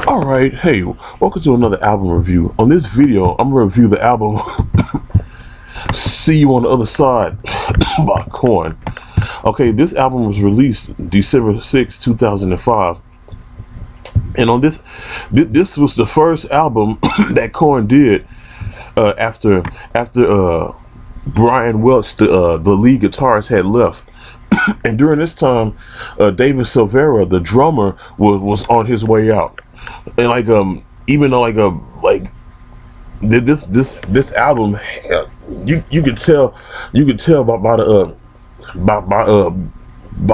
All right, hey, welcome to another album review. On this video, I'm gonna review the album "See You on the Other Side" by Korn. Okay, this album was released December 6, 2005, and on this was the first album that Korn did after Brian Welch, the lead guitarist, had left. And during this time, David Silvera, the drummer, was on his way out. And even though this album, you could tell by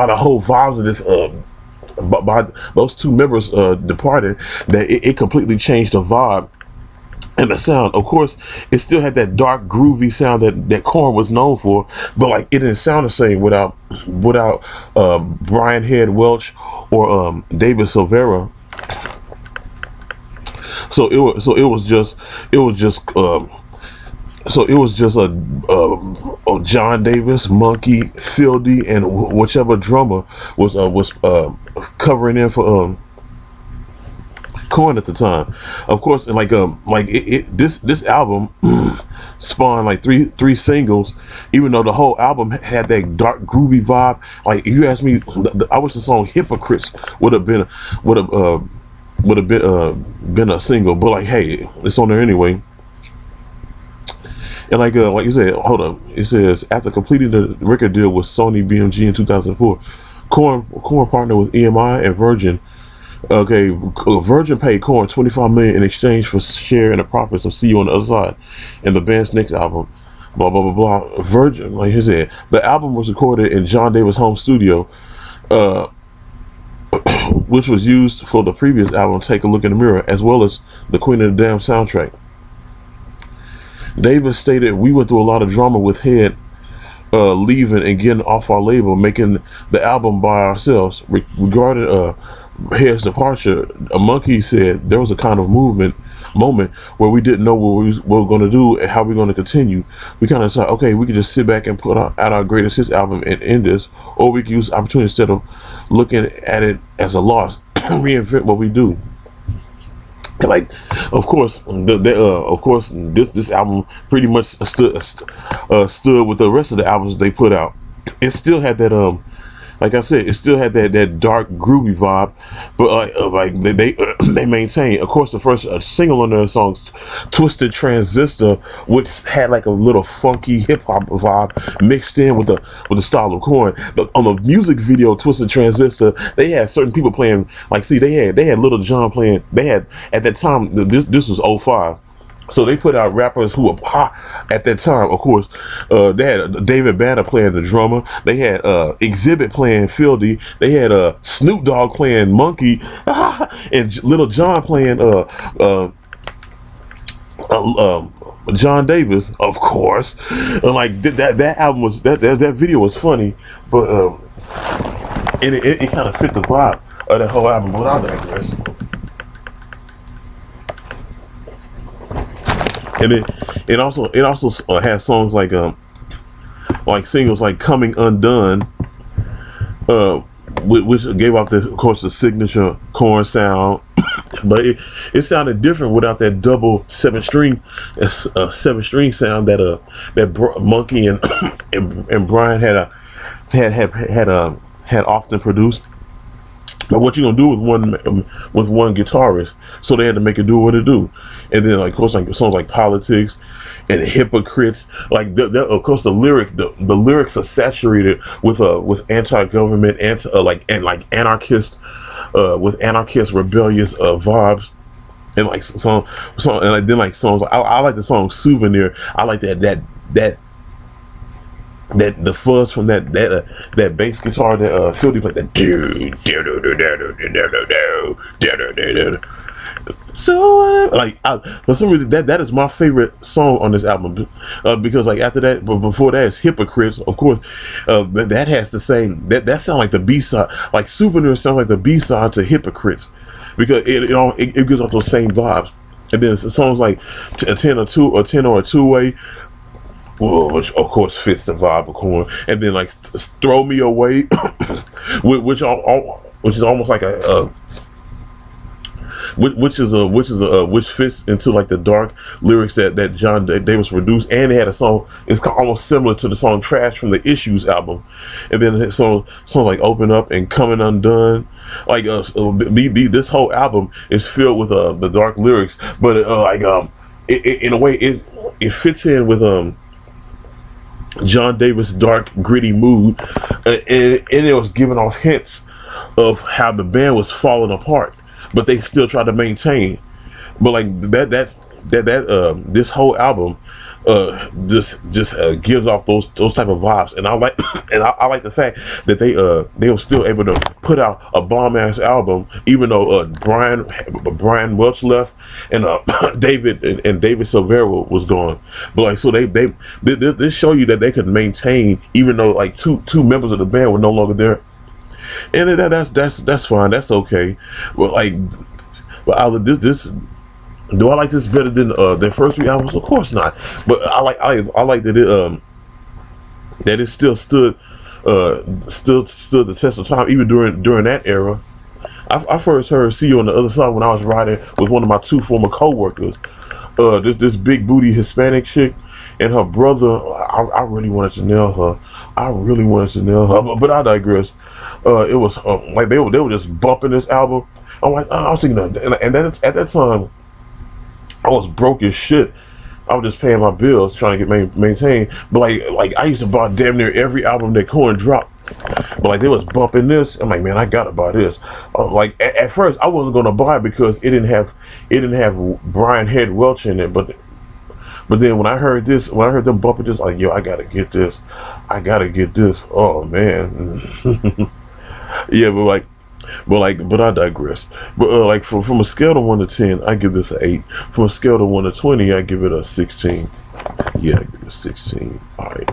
the whole vibes of this by those two members departed, that it completely changed the vibe and the sound. Of course, it still had that dark, groovy sound that Korn was known for, but like it didn't sound the same without Brian Head Welch or David Silvera. So it was just John Davis, Monkey, Fieldy, and whichever drummer was covering in for Korn at the time. Of course, and this album spawned like three singles, even though the whole album had that dark, groovy vibe. Like, if you ask me, I wish the song "Hypocrites" would have been been a single, but like, hey, it's on there anyway. And like you said, hold up, it says after completing the record deal with Sony BMG in 2004, Korn partnered with EMI and Virgin. Okay, Virgin paid Korn $25 million in exchange for share in the profits of "See You on the Other Side" and the band's next album. Blah blah blah blah. Virgin, like he said, the album was recorded in John Davis' home studio, which was used for the previous album, "Take a Look in the Mirror," as well as the Queen of the Damned soundtrack. Davis stated, "We went through a lot of drama with Head leaving and getting off our label, making the album by ourselves." Regarding Head's departure, a Monkey said, "There was a kind of moment where we didn't know what we were going to do and how we are going to continue. We kind of decided, okay, we could just sit back and put out our greatest hits album and end this, or we could use opportunity instead of looking at it as a loss, reinvent what we do." And like, of course, this album pretty much stood with the rest of the albums they put out. It still had that like I said, it still had that dark, groovy vibe, but they maintained. Of course, the first single on their songs, "Twisted Transistor," which had like a little funky hip hop vibe mixed in with the style of Korn. But on the music video, "Twisted Transistor," they had certain people playing. Like, see, they had Little John playing. They had, at that time, this was '05. So they put out rappers who were hot at that time. Of course, they had David Banner playing the drummer. They had Exhibit playing Fieldy. They had Snoop Dogg playing Monkey, and Little John playing John Davis, of course. And like that album was that video was funny, but it kind of fit the vibe of that whole album. But I digress. And it also has songs like singles like "Coming Undone," which gave off of course the signature Korn sound, but it sounded different without that double seven string sound that Monkey and Brian had often produced. But what you gonna do with one guitarist? So they had to make it do what it do. And then, like, of course, like songs like "Politics" and "Hypocrites," like of course the lyrics are saturated with anti-government, anarchist, with anarchist rebellious vibes. And like then like songs. I like the song "Souvenir." I like that the fuzz from that bass guitar that Fieldy played, that for some reason that is my favorite song on this album, because like after that, but before that is "Hypocrites." Of course, that has the same that sound like the B-side. Like "Souvenir" sounds like the B-side to "Hypocrites," because it gives off those same vibes. And then songs like a 10 or a two-way, which of course fits the vibe of Korn, and then like "Throw Me Away," which is almost like which fits into like the dark lyrics that John Davis produced, and they had a song. It's almost similar to the song "Trash" from the Issues album, and then songs like "Open Up" and "Coming Undone." Like this whole album is filled with the dark lyrics, but in a way it fits in with John Davis' dark, gritty mood, and it was giving off hints of how the band was falling apart, but they still tried to maintain. But like this whole album just gives off those type of vibes, and I like and I like the fact that they were still able to put out a bomb ass album, even though Brian Welch left and David Silvera was gone. But like, so they show you that they could maintain even though like two members of the band were no longer there, and that's fine, that's okay. But like, this. Do I like this better than their first three albums? Of course not. But I like that it still stood the test of time even during that era. I first heard "See You on the Other Side" when I was riding with one of my two former co-workers. This big booty Hispanic chick and her brother. I really wanted to nail her. But I digress. It was like they were just bumping this album. I'm like, I was thinking of, and then at that time, I was broke as shit. I was just paying my bills, trying to get maintained. But like I used to buy damn near every album that Korn dropped. But like they was bumping this, I'm like, man, I gotta buy this. Like at first, I wasn't gonna buy it because it didn't have Brian Head Welch in it. But then when I heard them bumping this, like, yo, I gotta get this. Oh man, yeah, but I digress. But like from a scale of 1 to 10, I give this an 8. From a scale of 1 to 20, I give it a 16. Yeah, I give it a 16. All right.